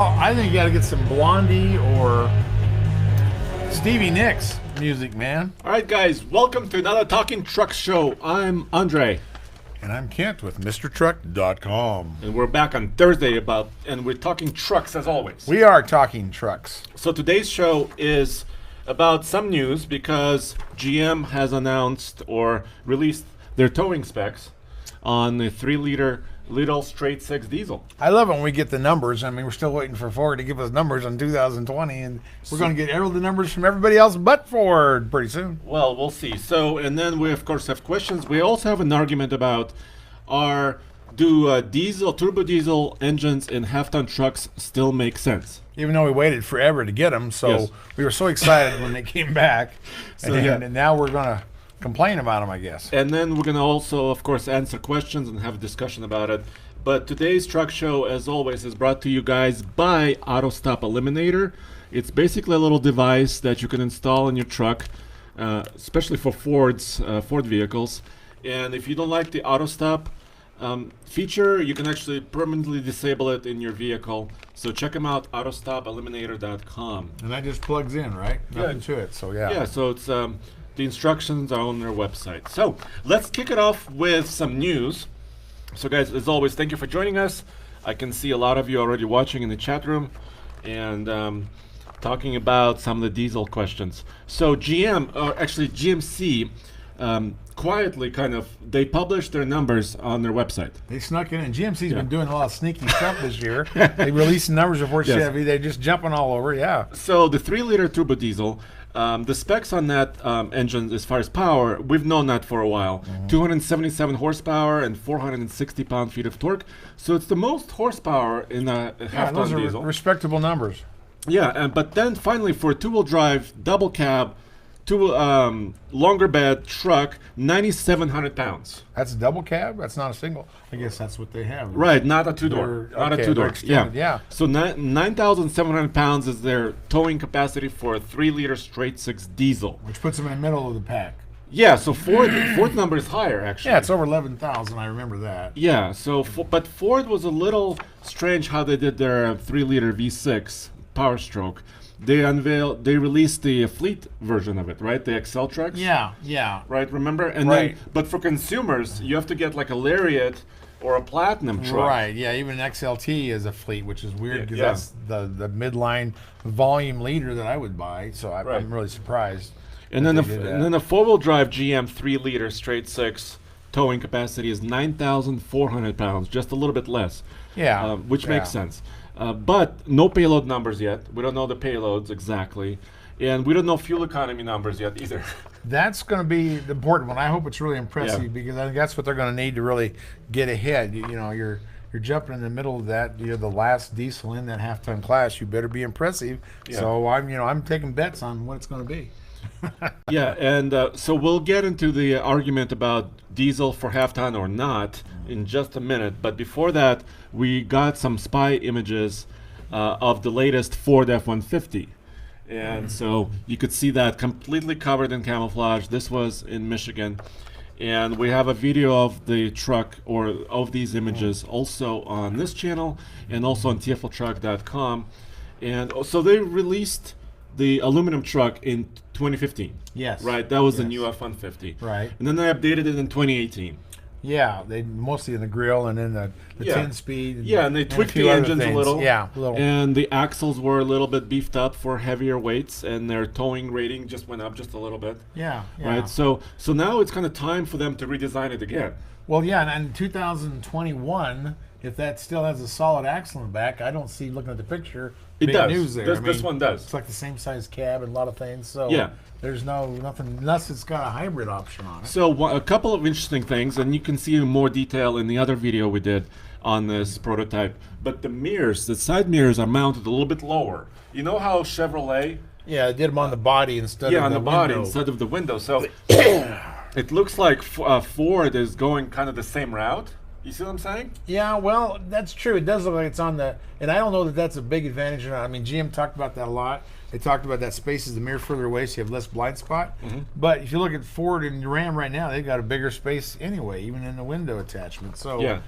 I think you got to get some Blondie or Stevie Nicks music, man. All right, guys, welcome to another Talking Truck Show. I'm Andre. And I'm Kent with MrTruck.com. And we're back on Thursday and we're talking trucks as always. We are talking trucks. So today's show is about some news because GM has announced or released their towing specs on the 3-liter little straight six diesel. I love it when we get the numbers. I mean, we're still waiting for Ford to give us numbers on 2020, and we're going to get all the numbers from everybody else but Ford pretty soon. Well, we'll see. So, and then we, of course, have questions. We also have an argument about do turbo diesel engines in half-ton trucks still make sense? Even though we waited forever to get them, so Yes. we were so excited when they came back. So, and now we're going to complain about them, I guess. And then we're going to also, of course, answer questions and have a discussion about it. But today's truck show, as always, is brought to you guys by AutoStop Eliminator. It's basically a little device that you can install in your truck, especially for Ford vehicles. And if you don't like the AutoStop feature, you can actually permanently disable it in your vehicle. So check them out, AutoStopEliminator.com. And that just plugs in, right? Nothing to it, so yeah. Yeah, so it's the instructions are on their website. So let's kick it off with some news. So guys, as always, thank you for joining us. I can see a lot of you already watching in the chat room and talking about some of the diesel questions. So GMC, quietly they published their numbers on their website. They snuck in, and GMC's been doing a lot of sneaky stuff this year. They released numbers before Chevy. They're just jumping all over, yeah. So the 3-liter turbo diesel, the specs on that engine as far as power, we've known that for a while. 277 horsepower and 460 pound-feet of torque. So it's the most horsepower in a half-ton those diesel. are respectable numbers. Yeah, but then finally for a two-wheel drive, double cab, longer bed truck, 9,700 pounds. That's a double cab? That's not a single. I guess that's what they have. Right, not a two-door. Not a two-door. Yeah. So 9,700 pounds is their towing capacity for a 3-liter straight six diesel. Which puts them in the middle of the pack. Yeah, so Ford's number is higher, actually. Yeah, it's over 11,000. I remember that. Yeah, so but Ford was a little strange how they did their 3-liter V6 Power Stroke. They released the fleet version of it, right? The XL trucks. Yeah. Right, remember? And Right. then, but for consumers, you have to get like a Lariat or a Platinum truck. Right, yeah, even an XLT is a fleet, which is weird because Yeah. that's the midline volume leader that I would buy, so Right. I'm really surprised. And then they the did that. and then the 4-wheel drive GM 3-liter straight six towing capacity is 9,400 pounds, just a little bit less. Yeah, which yeah. makes sense. But no payload numbers yet. We don't know the payloads exactly. And we don't know fuel economy numbers yet either. That's going to be the important one. I hope it's really impressive because I think that's what they're going to need to really get ahead. You know, you're jumping in the middle of that. You're the last diesel in that half-ton class. You better be impressive. Yeah. So I'm taking bets on what it's going to be. Yeah, and so we'll get into the argument about diesel for half-ton or not in just a minute. But before that, we got some spy images of the latest Ford F-150. And so you could see that completely covered in camouflage. This was in Michigan. And we have a video of the truck or of these images also on this channel and also on TFLtruck.com. And so they released the aluminum truck in 2015. Yes. Right, that was the Yes. new F-150. Right. And then they updated it in 2018. Yeah, they mostly in the grill and in the Yeah. 10-speed. Yeah, and they tweaked the engines a little. Yeah, a little. And the axles were a little bit beefed up for heavier weights, and their towing rating just went up just a little bit. Yeah. Right. So now it's kind of time for them to redesign it again. Well, yeah, and in 2021, if that still has a solid axle in the back, I don't see, looking at the picture, It big does. news there. This one does. It's like the same size cab and a lot of things. So Yeah. there's nothing unless it's got a hybrid option on it. So a couple of interesting things, and you can see in more detail in the other video we did on this prototype. But the mirrors, the side mirrors are mounted a little bit lower. You know how Chevrolet? Yeah, they did them on the body instead of on the body window. instead of the window. So it looks like Ford is going kind of the same route. You see what I'm saying? Yeah, well, that's true. It does look like it's on the, and I don't know that that's a big advantage or not. I mean, GM talked about that a lot. They talked about that spaces the mirror further away, so you have less blind spot. But if you look at Ford and Ram right now, they've got a bigger space anyway, even in the window attachment. So Yeah.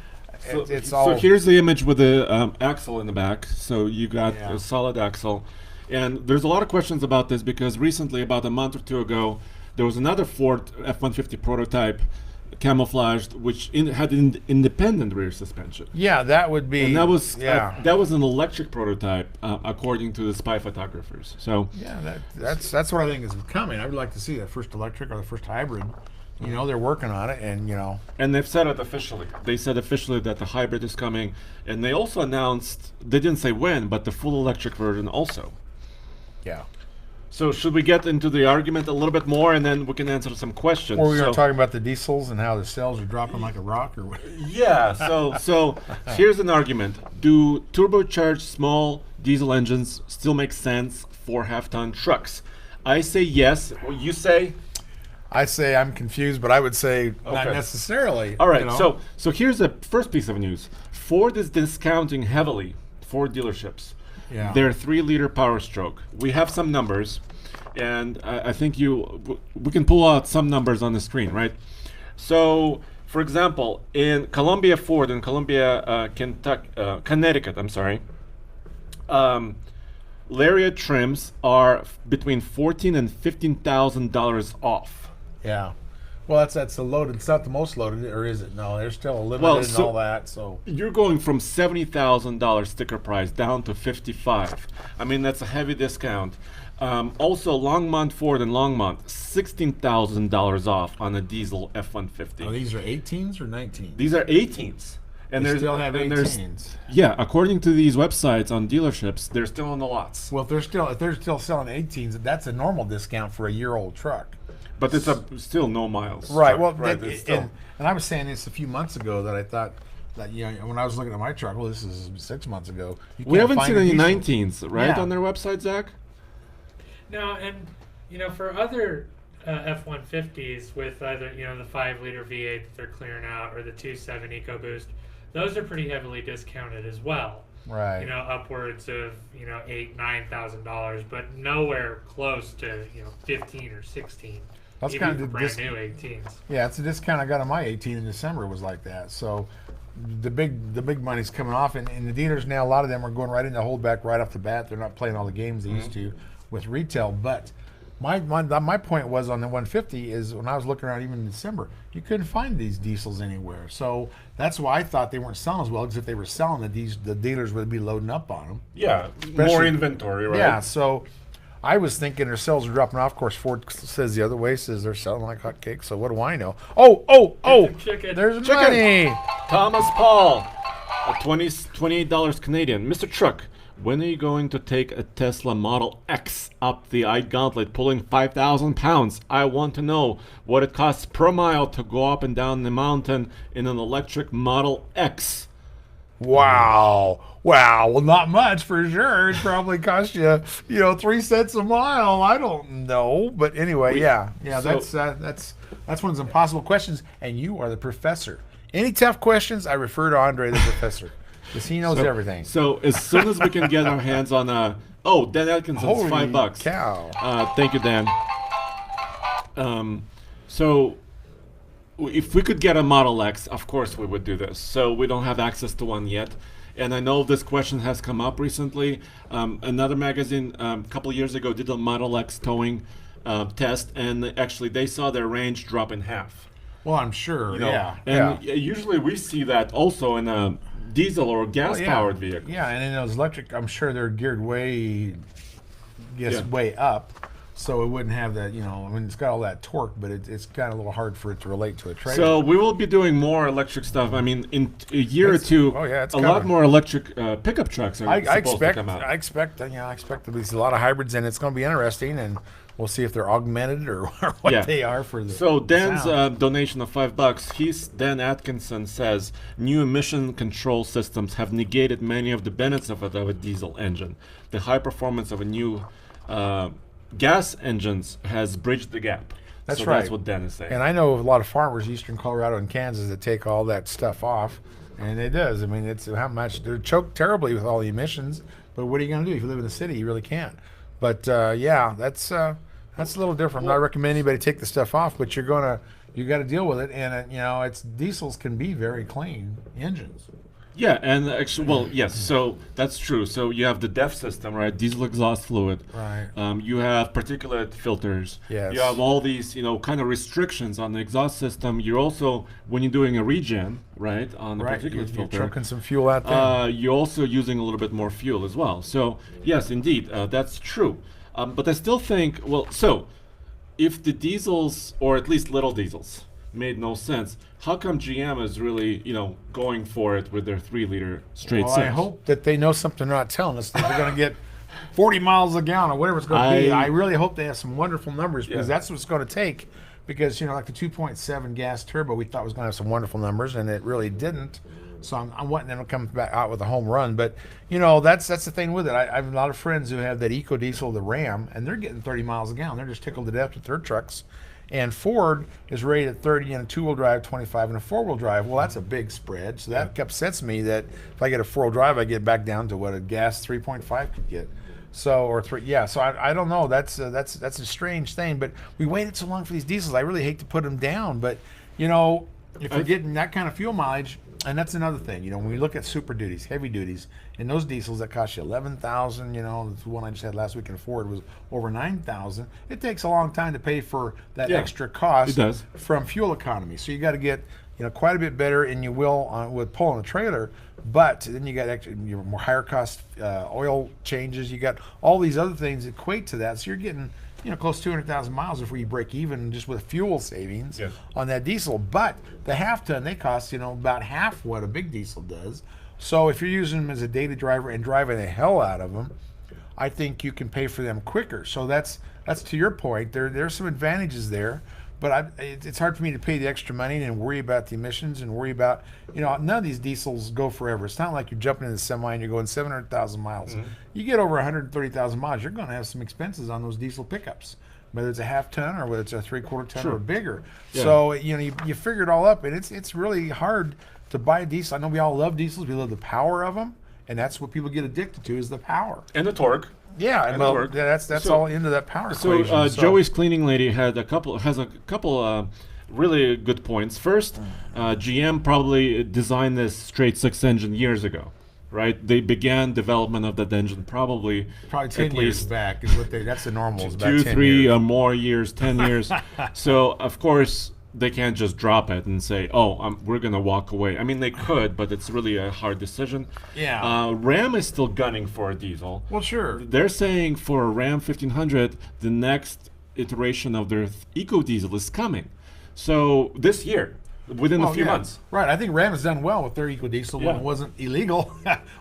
it's all. So here's the image with the axle in the back. So you got Yeah. a solid axle. And there's a lot of questions about this because recently, about a month or two ago, there was another Ford F-150 prototype camouflaged, which had independent rear suspension. Yeah, that would be. And that was yeah. that was an electric prototype, according to the spy photographers. So Yeah, that's what I think is coming. I would like to see that first electric or the first hybrid. You know, they're working on it, and and they've said it officially. They said officially that the hybrid is coming, and they also announced, they didn't say when, but the full electric version also. yeah. So should we get into the argument a little bit more, and then we can answer some questions? Or we were So- talking about the diesels and how the cells are dropping like a rock, or what? Yeah, so here's an argument. Do turbocharged small diesel engines still make sense for half-ton trucks? I say yes. You say? I say I'm confused, but I would say not Okay. necessarily. All right, you know? so here's the first piece of news. Ford is discounting heavily Ford dealerships. Yeah. Their 3-liter Power Stroke. We have some numbers, and I think we can pull out some numbers on the screen, right? So, for example, in Columbia Ford in Columbia, Connecticut, I'm sorry, Lariat trims are between $14,000 and $15,000 off. Yeah. Well, that's the loaded. It's not the most loaded, or is it? No, there's still a limited Well, and so- all that. So You're going from $70,000 sticker price down to $55,000. I mean, that's a heavy discount. Also, Longmont Ford in Longmont, $16,000 off on a diesel F-150. these are 18s or 19s. These are 18s. And They there's still have and there's- 18s. Yeah, according to these websites on dealerships, they're still on the lots. Well, if they're still selling 18s, that's a normal discount for a year-old truck. But it's still no miles. Right. truck, Well, right, and, it's still- and I was saying this a few months ago that I thought that when I was looking at my truck, well, this is 6 months ago. You we can't haven't find seen a any diesel. 19s, right, Yeah. on their website, Zach? No, and for other F-150s with either the 5-liter V8 that they're clearing out or the 2.7 EcoBoost, those are pretty heavily discounted as well. Right. Upwards of $8,000-9,000, but nowhere close to 15 or 16. That's even kind for of brand new 18s. Yeah, it's a discount I got on my 18 in December was like that. So the big money's coming off, and the dealers now, a lot of them are going right into holdback right off the bat. They're not playing all the games they used to with retail. But my point was on the 150 is when I was looking around even in December, you couldn't find these diesels anywhere. So that's why I thought they weren't selling as well, because if they were selling the dealers would be loading up on them. Yeah, more Especially- inventory, right? Yeah, so I was thinking their sales are dropping off. Of course, Ford says the other way, says they're selling like hotcakes. So what do I know? Oh! Chicken. There's Chicken. money. Thomas Paul, $28 Canadian. Mr. Truck, when are you going to take a Tesla Model X up the iGauntlet pulling 5,000 pounds? I want to know what it costs per mile to go up and down the mountain in an electric Model X. Wow. Well, not much for sure. It probably cost you, 3 cents a mile. I don't know, but anyway, yeah. so- That's one of those impossible questions, and you are the professor. Any tough questions, I refer to Andre the professor, because he knows everything. So as soon as we can get our hands on Dan Atkinson's Holy $5. cow. Thank you, Dan. So if we could get a Model X, of course we would do this. So we don't have access to one yet. And I know this question has come up recently. Another magazine a couple of years ago did a Model X towing test, and actually they saw their range drop in half. Well, I'm sure. You know? Yeah. And usually we see that also in a diesel or gas-powered vehicle. Yeah, and in those electric, I'm sure they're geared way Yeah. up, so it wouldn't have that. It's got all that torque, but it's kind of a little hard for it to relate to a trailer. So we will be doing more electric stuff. I mean, in a year or two, it's a lot coming. more electric pickup trucks are I supposed to expect, come out. I expect to be a lot of hybrids, and it's going to be interesting, and we'll see if they're augmented or what Yeah. they are for the. So Dan's sound. donation of $5. Dan Atkinson says new emission control systems have negated many of the benefits of a diesel engine. The high performance of a new gas engines has bridged the gap. That's so right. That's what Dan is saying. And I know of a lot of farmers, eastern Colorado and Kansas, that take all that stuff off, and it does. I mean, it's how much they're choked terribly with all the emissions. But what are you going to do if you live in the city? You really can't. But that's a little different. I'm not recommending anybody take the stuff off, but you're going to you got to deal with it. And you know, it's diesels can be very clean engines. Yeah, and actually, well, yes, so that's true. So you have the DEF system, right? Diesel exhaust fluid. Right. You have particulate filters. Yes. You have all these, kind of restrictions on the exhaust system. You're also, when you're doing a regen, right, on the Right. particulate You're filter, trucking some fuel out there. you're also using a little bit more fuel as well. So yes, indeed, that's true. But I still think, well, so if the diesels, or at least little diesels, made no sense, how come GM is really, going for it with their 3-liter straight Well, six? I hope that they know something they're not telling us, that they're going to get 40 miles a gallon or whatever it's going to be. I really hope they have some wonderful numbers, because that's what it's going to take. Because, like the 2.7 gas turbo, we thought was going to have some wonderful numbers, and it really didn't. So I'm wanting them to come back out with a home run. But, that's the thing with it. I have a lot of friends who have that Eco Diesel, the Ram, and they're getting 30 miles a gallon. They're just tickled to death with their trucks. And Ford is rated at 30 in a 2-wheel drive, 25 in a 4-wheel drive. Well, that's a big spread. So that upsets me that if I get a 4-wheel drive, I get back down to what a gas 3.5 could get. So, or 3, yeah. So I don't know. That's a strange thing. But we waited so long for these diesels. I really hate to put them down. But, if you're getting that kind of fuel mileage, and that's another thing, when we look at super duties, heavy duties, and those diesels that cost you $11,000, the one I just had last week in Ford was over $9,000. It takes a long time to pay for that extra cost. It does. From fuel economy. So you got to get quite a bit better, and you will with pulling a trailer. But then you got extra, more higher cost oil changes. You got all these other things that equate to that. So you're getting close to 200,000 miles before you break even just with fuel savings on that diesel. But the half ton, they cost about half what a big diesel does. So if you're using them as a daily driver and driving the hell out of them, I think you can pay for them quicker. So that's to your point. There's some advantages there. But it's hard for me to pay the extra money and worry about the emissions and worry about, none of these diesels go forever. It's not like you're jumping in the semi and you're going 700,000 miles. Mm-hmm. You get over 130,000 miles, you're going to have some expenses on those diesel pickups, whether it's a half ton or whether it's a 3/4 ton or bigger. Yeah. So, you figure it all up, and it's really hard to buy a diesel. I know we all love diesels. We love the power of them, and that's what people get addicted to is the power. And the torque. Yeah, and well, that's all into that power equation. So Joey's cleaning lady has a couple really good points. First, GM probably designed this straight 6 engine years ago, right? They began development of that engine probably 10 years back is what that's the normal. 2, 3 more years, 10 years. So of course they can't just drop it and say, we're going to walk away. I mean, they could, but it's really a hard decision. Yeah. Ram is still gunning for a diesel. Well, sure. They're saying for a Ram 1500, the next iteration of their Eco Diesel is coming. So this year, within a few months. Right. I think Ram has done well with their Eco Diesel when it wasn't illegal.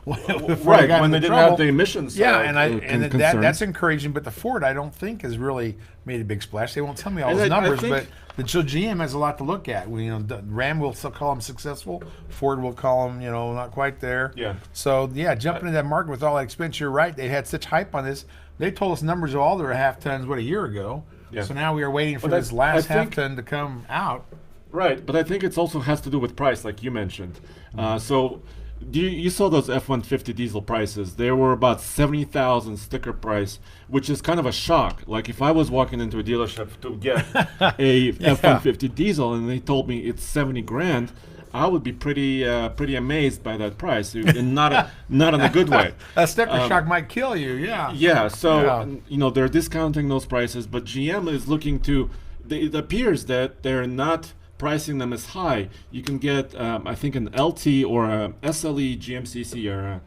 Right. When they didn't have the emissions. Yeah, and that's encouraging. But the Ford, I don't think, has really made a big splash. They won't tell me all those numbers, but so GM has a lot to look at. Ram will call them successful. Ford will call them, not quite there. Yeah. So jumping into that market with all that expense, you're right. They had such hype on this. They told us numbers of all their half tons a year ago. Yeah. So now we are waiting for this last half ton to come out. Right, but I think it also has to do with price, like you mentioned. So you saw those F-150 diesel prices. They were about $70,000 sticker price, which is kind of a shock. Like if I was walking into a dealership to get a F-150 diesel and they told me it's $70,000, I would be pretty amazed by that price, and not in a good way. A sticker shock might kill you. Yeah. Yeah. So they're discounting those prices, but GM is looking to. It appears that they're not pricing them as high. You can get, I think, an LT or a SLE GMCC or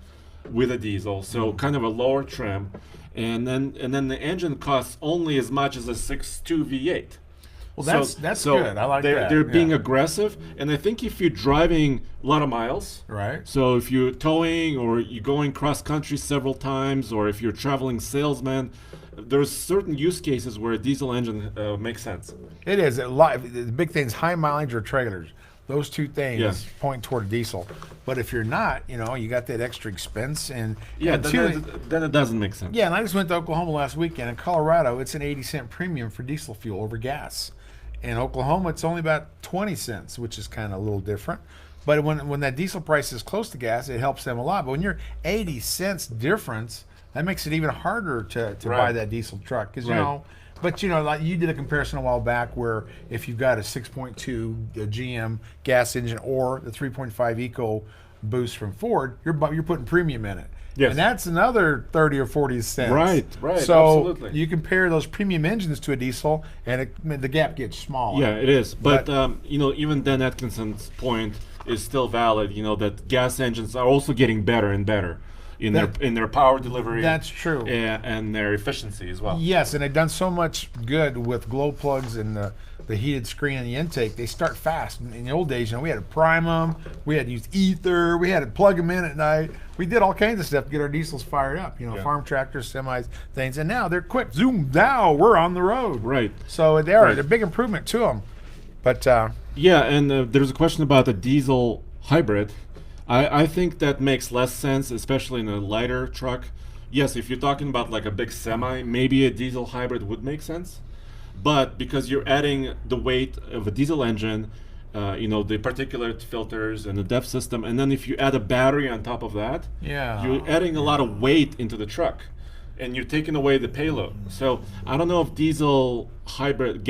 with a diesel, so kind of a lower trim, and then the engine costs only as much as a 6.2 V8. Well, that's good. I like that. They're being aggressive, and I think if you're driving a lot of miles, right? So if you're towing or you're going cross country several times, or if you're traveling salesman, there's certain use cases where a diesel engine makes sense. It is a lot. The big thing is high mileage or trailers. Those two things point toward diesel. But if you're not, you got that extra expense, and then it doesn't make sense. Yeah, and I just went to Oklahoma last weekend. In Colorado, it's an 80-cent premium for diesel fuel over gas. In Oklahoma, it's only about 20 cents, which is kind of a little different. But when that diesel price is close to gas, it helps them a lot. But when you're 80 cents difference, that makes it even harder to buy that diesel truck. Because, But you know, like you did a comparison a while back where if you've got a 6.2 GM gas engine or the 3.5 Eco Boost from Ford, you're putting premium in it. Yes. And that's another 30 or 40 cents. Right, So absolutely. you compare those premium engines to a diesel, and the gap gets smaller. Yeah, it is. But you know, even Dan Atkinson's point is still valid. You know that gas engines are also getting better and better in their power delivery. That's true. And their efficiency as well. Yes, and they've done so much good with glow plugs and the heated screen and the intake. They start fast. In the old days, you know, we had to prime them, we had to use ether, we had to plug them in at night. We did all kinds of stuff to get our diesels fired up. You know, farm tractors, semis, things. And now they're quick. Zoom, now we're on the road. Right. So they're a big improvement to them. But yeah, and there's a question about the diesel hybrid. I think that makes less sense, especially in a lighter truck. Yes, if you're talking about like a big semi, maybe a diesel hybrid would make sense. But because you're adding the weight of a diesel engine, you know, the particulate filters and the DEF system, and then if you add a battery on top of that, you're adding a lot of weight into the truck, and you're taking away the payload. So I don't know if diesel hybrid,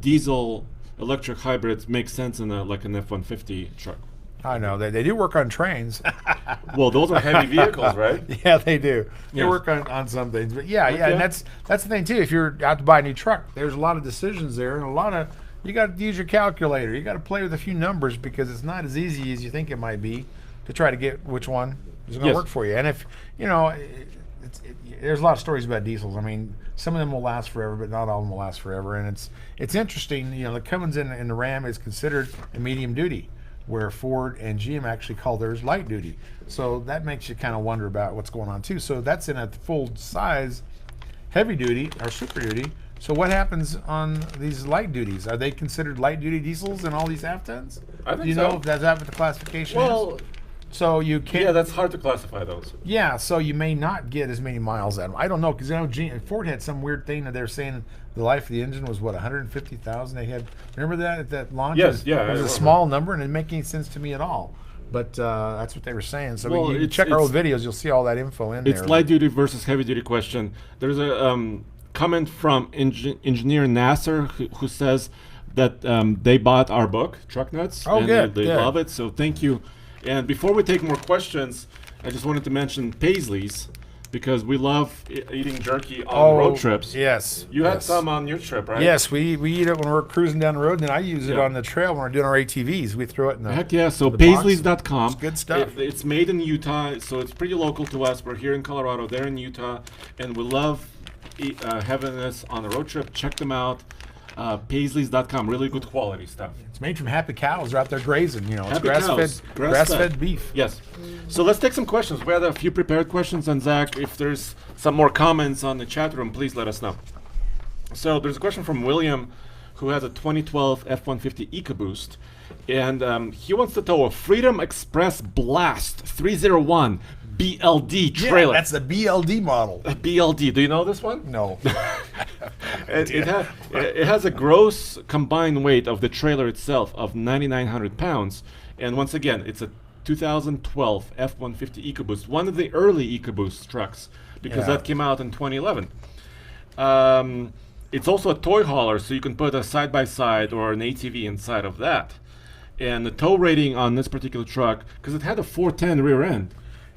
diesel electric hybrids make sense in like an F-150 truck. I know they do work on trains. Well, those are heavy vehicles, right? Yeah, they do. They Yes. work on some things, but yeah, and that's the thing too. If you're out to buy a new truck, there's a lot of decisions there, and a lot of you got to use your calculator. You got to play with a few numbers because it's not as easy as you think it might be to try to get which one is going to work for you. And if you know, there's a lot of stories about diesels. I mean, some of them will last forever, but not all of them will last forever. And it's interesting. You know, the Cummins and the Ram is considered a medium duty, where Ford and GM actually call theirs light duty. So that makes you kind of wonder about what's going on too. So that's in a full size heavy duty or super duty. So what happens on these light duties? Are they considered light duty diesels in all these half tons? I think Do you know if that's what the classification Well, is? So you can't. yeah, that's hard to classify those. Yeah, so you may not get as many miles out of them. I don't know, because I know Ford had some weird thing that they're saying the life of the engine was, what, 150,000 they had? Remember that at that launch? Yes, yeah, It was I a small number, and it didn't make any sense to me at all. But that's what they were saying. So Well, you check our old videos, you'll see all that info in there. It's light duty versus heavy duty question. There's a comment from engineer Nasser who says that they bought our book, Truck Nuts. Oh, and good, They good. love it, so thank you. And before we take more questions, I just wanted to mention Paisley's, because we love eating jerky on road trips. Yes. You had yes. some on your trip, right? Yes, we eat it when we're cruising down the road, and then I use it on the trail when we're doing our ATVs. We throw it in the Heck yeah, so the box. Paisley's.com. It's good stuff. It's made in Utah, so it's pretty local to us. We're here in Colorado, they're in Utah, and we love having this on a road trip. Check them out. Paisley's.com, really good quality stuff. It's made from happy cows. They're out there grazing. You know, it's Happy cows, grass-fed beef. Yes. So let's take some questions. We had a few prepared questions, and Zach, if there's some more comments on the chat room, please let us know. So there's a question from William, who has a 2012 F-150 EcoBoost, and he wants to tow a Freedom Express Blast 301 BLD trailer. Yeah, that's the BLD model. A BLD. Do you know this one? No. It has a gross combined weight of the trailer itself of 9,900 pounds. And once again, it's a 2012 F-150 EcoBoost, one of the early EcoBoost trucks, because that came out in 2011. It's also a toy hauler, so you can put a side-by-side or an ATV inside of that. And the tow rating on this particular truck, because it had a 410 rear end.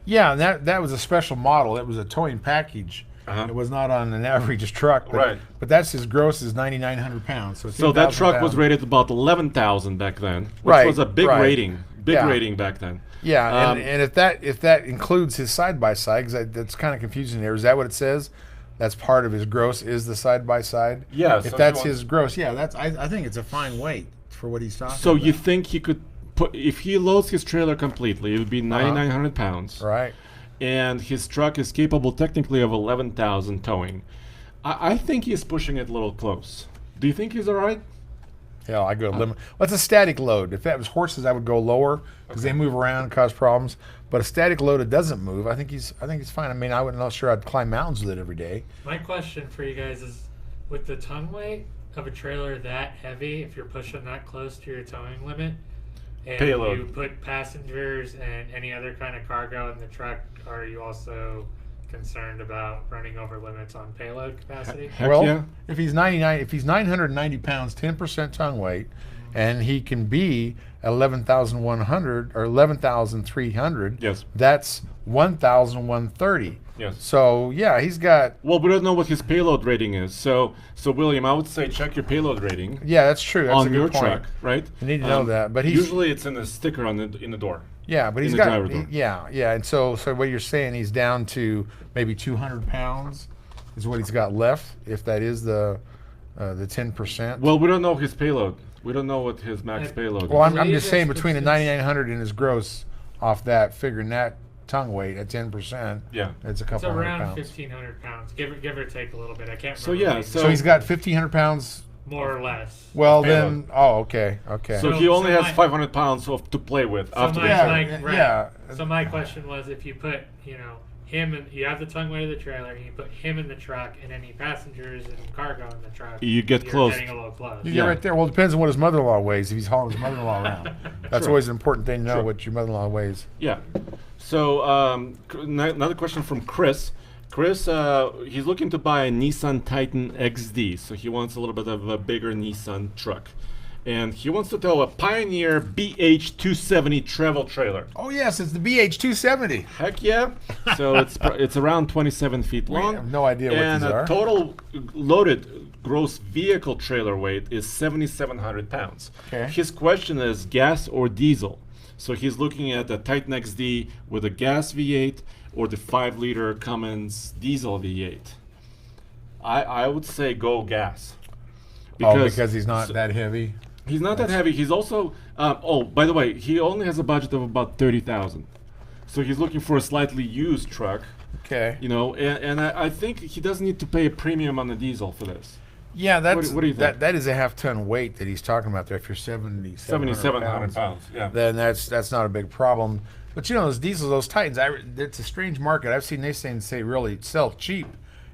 Yeah, and that was a special model. It was a towing package. It was not on an average truck. But, Right. But that's his gross is 9,900 pounds. So that 2,000 truck was pounds. rated about 11,000 back then, which Right, was a big right. rating. Big Yeah. rating back then. Yeah, and if that includes his side by side, because that's kind of confusing there. Is that what it says? That's part of his gross is the side by side. Yeah, If so that's if you his gross, yeah, that's I think it's a fine weight for what he's talking So about. you think he could put, if he loads his trailer completely, it would be 9,900 pounds. Right. And his truck is capable technically of 11,000 towing. I think he's pushing it a little close. Do you think he's all right? Yeah, I go limit. Well, it's a static load. If that was horses, I would go lower because they move around and cause problems. But a static load that doesn't move, I think he's fine. I mean, I wouldn't know sure I'd climb mountains with it every day. My question for you guys is, with the ton weight of a trailer that heavy, if you're pushing that close to your towing limit, and Payload. you put passengers and any other kind of cargo in the truck, are you also concerned about running over limits on payload capacity. Heck well, yeah. if he's 990 pounds, 10% tongue weight, and he can be 11,100 or 11,300, Yes. that's 1,130. Yes. So yeah, he's got. Well, we don't know what his payload rating is. So William, I would say check your payload rating Yeah, that's true. That's a on good your point. truck, right? You need to know that, but he's usually it's in the sticker on in the door. yeah, but in he's the got driver door. yeah, and so what you're saying, he's down to maybe 200 pounds is what he's got left, if that is the 10%. Well, we don't know his payload. We don't know what his max payload Well, is. I'm just saying It's- between the it's- 9,900 and his gross off that, figuring that tongue weight at 10%, Yeah. it's a It's couple hundred around pounds. 1,500 pounds, give or take a little bit. I can't remember. So, yeah, the So he's got 1,500 pounds. more or less. Well, Payload. then, oh, okay. So So- he only so has my- 500 pounds to play with So after my, Yeah, right. yeah. So my question was, if you put, him and you have the tongue weight of the trailer, and you put him in the truck, and any passengers and cargo in the truck, You get you're close. Getting a little close. You Yeah. get right there. Well, it depends on what his mother-in-law weighs. If he's hauling his mother-in-law around, that's Sure. always an important thing to know, Sure. what your mother-in-law weighs. Yeah. So another question from Chris. Chris, he's looking to buy a Nissan Titan XD, so he wants a little bit of a bigger Nissan truck. And he wants to tow a Pioneer BH270 travel trailer. Oh yes, it's the BH270. Heck yeah. So it's around 27 feet We long. have no idea what and these are. total loaded gross vehicle trailer weight is 7,700 pounds. Okay. His question is gas or diesel. So he's looking at the Titan XD with a gas V8 or the 5-liter Cummins diesel V8. I would say go gas. Because he's not that heavy. He's not that heavy. He's also by the way, he only has a budget of about 30,000. So he's looking for a slightly used truck, Okay. and I think he doesn't need to pay a premium on the diesel for this. Yeah, that's what do you think? that is a half-ton weight that he's talking about there. If you're 7,700 pounds. Yeah. then that's not a big problem. But those diesels, those Titans, it's a strange market. I've seen they say really sell cheap,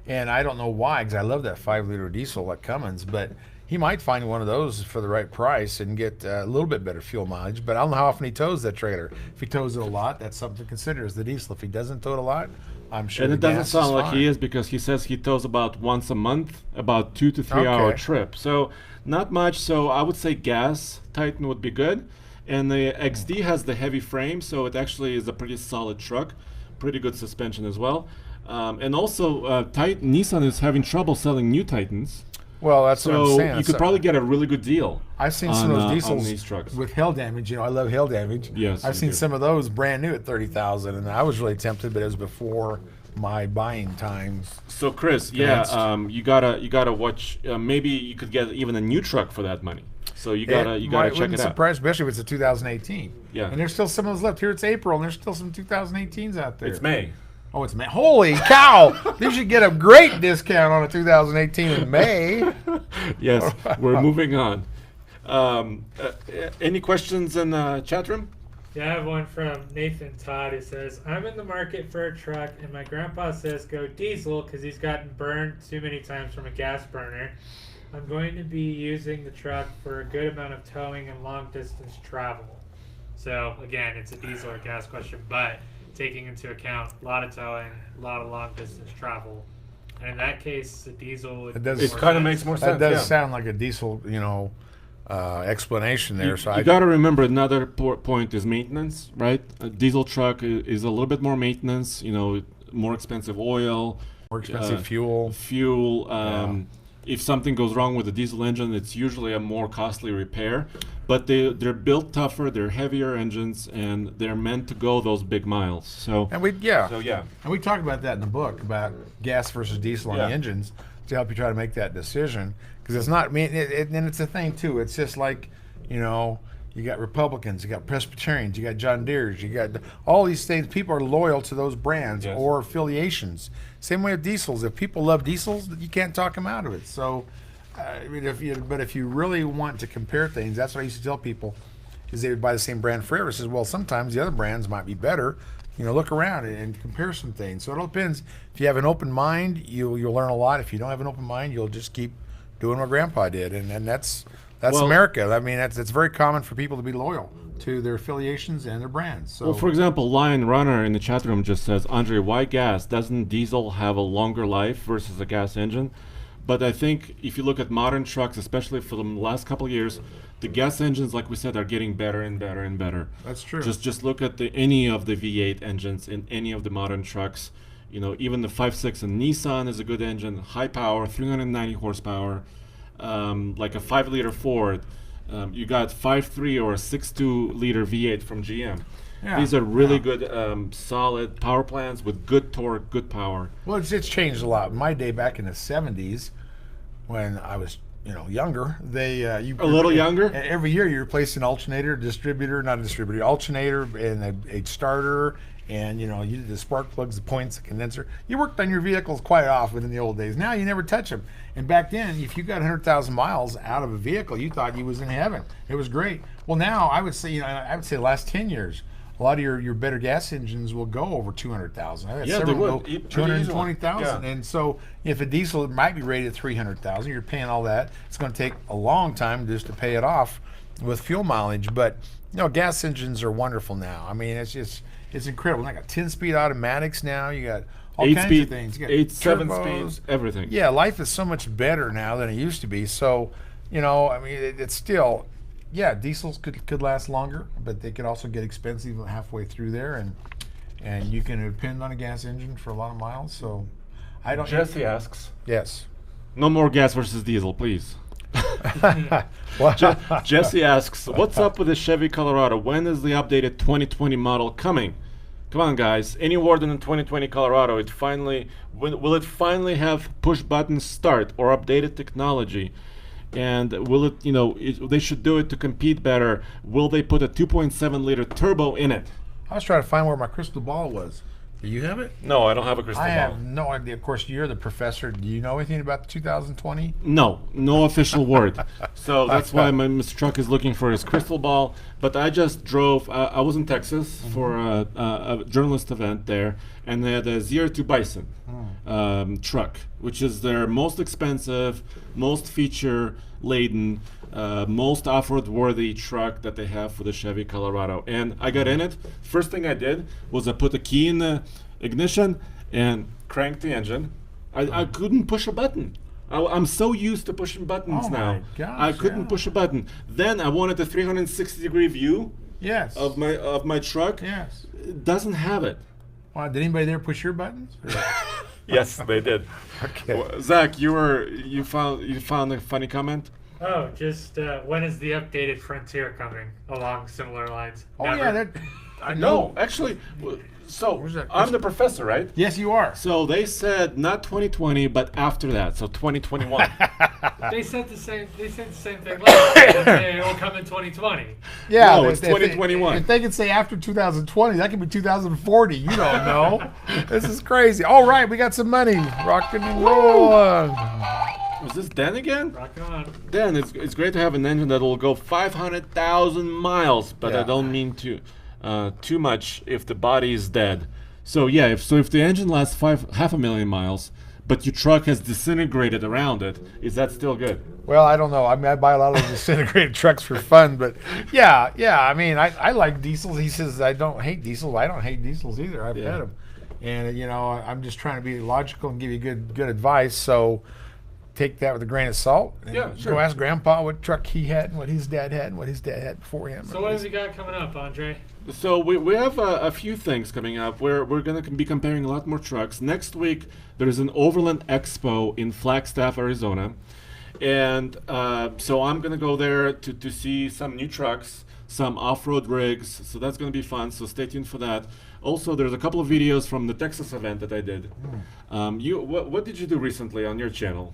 and I don't know why, because I love that 5-liter diesel like Cummins, but he might find one of those for the right price and get a little bit better fuel mileage. But I don't know how often he tows that trailer. If he tows it a lot, that's something to consider as the diesel. If he doesn't tow it a lot, I'm sure. And the it doesn't gas sound like fine. he is, because he says he tows about once a month, about 2 to 3 hour Okay. trip. So not much. So I would say gas Titan would be good. And the XD has the heavy frame, so it actually is a pretty solid truck, pretty good suspension as well. And also, Nissan is having trouble selling new Titans. Well, that's what I'm So saying. you could probably get a really good deal. I've seen some of on those diesels these trucks. with hail damage. I love hail damage. Yes, I've you seen do. some of those brand new at 30,000, and I was really tempted, but it was before my buying times. So Chris, Commenced. you gotta watch. Maybe you could get even a new truck for that money. So you gotta check wouldn't it out. surprise, especially if it's a 2018. Yeah. And there's still some of those left. Here it's April, and there's still some 2018s out there. It's May. Oh, it's May. Holy cow! They should get a great discount on a 2018 in May. Yes, we're moving on. Any questions in the chat room? Yeah, I have one from Nathan Todd who says, I'm in the market for a truck, and my grandpa says go diesel because he's gotten burned too many times from a gas burner. I'm going to be using the truck for a good amount of towing and long distance travel. So, again, it's a diesel or gas question, but taking into account a lot of towing, a lot of long distance travel. And in that case, the diesel would It does- make It kind of makes more That sense. does yeah. sound like a diesel, explanation there. You, So you got to remember another point is maintenance, right? A diesel truck is a little bit more maintenance. More expensive oil, more expensive fuel. fuel. If something goes wrong with the diesel engine, it's usually a more costly repair. But they're built tougher, they're heavier engines, and they're meant to go those big miles. So And we yeah. And we talk about that in the book about gas versus diesel on Yeah. the engines to help you try to make that decision, because it's not. I mean, and it's a thing too. It's just like, you got Republicans, you got Presbyterians, you got John Deere's, you got all these things. People are loyal to those brands Yes. or affiliations. Same way with diesels. If people love diesels, you can't talk them out of it. So, I mean, if you really want to compare things, that's what I used to tell people, is they would buy the same brand forever. It says, well, sometimes the other brands might be better. Look around and compare some things. So it all depends. If you have an open mind, you'll learn a lot. If you don't have an open mind, you'll just keep doing what Grandpa did, and that's That's Well- America. I mean, it's very common for people to be loyal to their affiliations and their brands. So Well, for example, Lion Runner in the chat room just says, Andre, why gas? Doesn't diesel have a longer life versus a gas engine? But I think if you look at modern trucks, especially for the last couple of years, the gas engines, like we said, are getting better and better and better. that's true. Just look at any of the V8 engines in any of the modern trucks. You know, even the 5.6 in Nissan is a good engine, high power, 390 horsepower, like a 5-liter Ford. You got 5.3 or a 6.2 liter V8 from GM. Yeah, These are really yeah. good, solid power plants with good torque, good power. Well, it's changed a lot. In my day, back in the '70s, when I was younger, they you A little younger? Every year, you replace an alternator, alternator, and a starter, and you did the spark plugs, the points, the condenser. You worked on your vehicles quite often in the old days. Now you never touch them. And back then, if you got 100,000 miles out of a vehicle, you thought you was in heaven. It was great. Well, now I would say, the last 10 years. A lot of your better gas engines will go over 200,000. I had Yeah, several they go would. 220,000. Yeah. And so if a diesel might be rated 300,000, you're paying all that. It's going to take a long time just to pay it off with fuel mileage. But gas engines are wonderful now. I mean, it's incredible. I got 10-speed automatics now. You got all kinds 8-speed, of things. You got 8, 7 turbos. speeds, everything. Yeah, life is so much better now than it used to be. So, I mean, it's still, diesels could last longer, but they could also get expensive halfway through there, and you can depend on a gas engine for a lot of miles. So, I don't. Jesse asks, Yes. no more gas versus diesel, please. Well, Jesse asks, what's up with the Chevy Colorado? When is the updated 2020 model coming? Come on, guys. Any word on the 2020 Colorado? Will it finally have push button start or updated technology? And will it, they should do it to compete better. Will they put a 2.7 liter turbo in it? I was trying to find where my crystal ball was. Do you have it? No, I don't have a crystal I ball. have no idea. Of course, you're the professor. Do you know anything about 2020? No official word. So that's why my Mr. Truck is looking for his crystal ball. But I just drove, I was in Texas for a journalist event there, and they had a ZR2 Bison truck, which is their most expensive, most feature laden, most off-road worthy truck that they have for the Chevy Colorado. And I got in it. First thing I did was I put the key in the ignition and cranked the engine. I couldn't push a button. I'm so used to pushing buttons Oh now. my gosh, I couldn't yeah. push a button. Then I wanted a 360-degree view Yes. of my truck. Yes. It doesn't have it. Well, did anybody there push your buttons? Yes, they did. Okay. Well, Zach, you found a funny comment? Oh, just when is the updated Frontier coming along similar lines? Oh Never. yeah, I No, know. actually, so Where's that I'm the professor, right? Yes, you are. So they said not 2020, but after that, so 2021. They said the same. They said the same thing last year. They will come in 2020. Yeah, No, if- it's if they- 2021. If they can say after 2020, that could be 2040. You don't know. This is crazy. All right, we got some money. Rocking and rolling. Was this Dan again? Rock on. Dan, it's great to have an engine that will go 500,000 miles, but I Yeah. don't mean too much if the body is dead. So yeah, if the engine lasts 500,000 miles, but your truck has disintegrated around it, is that still good? Well, I don't know. I mean, I buy a lot of disintegrated trucks for fun, but yeah. I mean, I like diesels. He says I don't hate diesels. I don't hate diesels either. I've Yeah. had them, and I'm just trying to be logical and give you good advice. So take that with a grain of salt. And Yeah, sure. Go ask Grandpa what truck he had and what his dad had and what his dad had before him. So what has he got coming up, Andre? So we have a few things coming up. We're going to be comparing a lot more trucks. Next week, there's an Overland Expo in Flagstaff, Arizona. And so I'm going to go there to see some new trucks, some off-road rigs. So that's going to be fun. So stay tuned for that. Also, there's a couple of videos from the Texas event that I did. What did you do recently on your channel?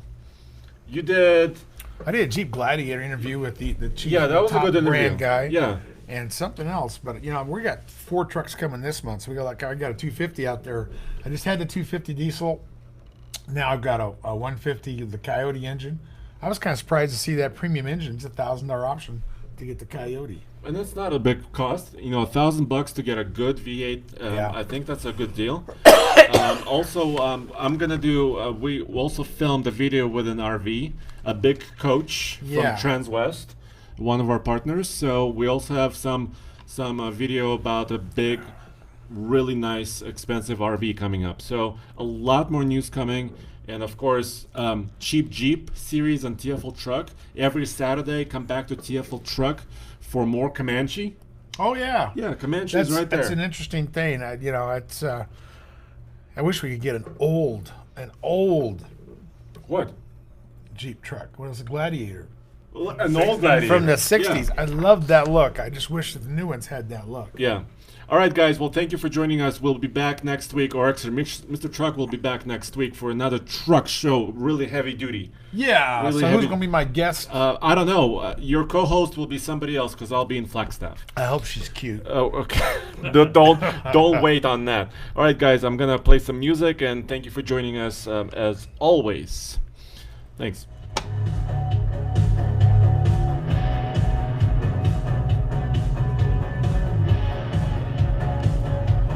You did... I did a Jeep Gladiator interview with the chief Yeah, that was a top good interview. brand guy. Yeah. And something else, but we got 4 trucks coming this month. So I got a 250 out there. I just had the 250 diesel. Now I've got a 150, the Coyote engine. I was kind of surprised to see that premium engine. It's $1,000 option to get the Coyote. And that's not a big cost. $1,000 to get a good V8. Yeah. I think that's a good deal. Also, I'm gonna do. We also filmed a video with an RV, a big coach Yeah. from Transwest. one of our partners. So we also have some video about a big, really nice, expensive RV coming up. So a lot more news coming. And of course, Cheap Jeep series on TFL Truck. Every Saturday, come back to TFL Truck for more Comanche. Oh yeah, Yeah, Comanche is right there. That's an interesting thing. It's. I wish we could get an old What? Jeep truck. What is a Gladiator? An old Gladiator. From the 60s. Yeah. I love that look. I just wish that the new ones had that look. Yeah. All right, guys. Well, thank you for joining us. We'll be back next week, or actually, Mr. Truck will be back next week for another truck show, really heavy duty. Yeah. Really so heavy. who's going to be my guest? I don't know. Your co-host will be somebody else because I'll be in Flagstaff. I hope she's cute. Oh, okay. don't wait on that. All right, guys. I'm gonna play some music, and thank you for joining us as always. Thanks.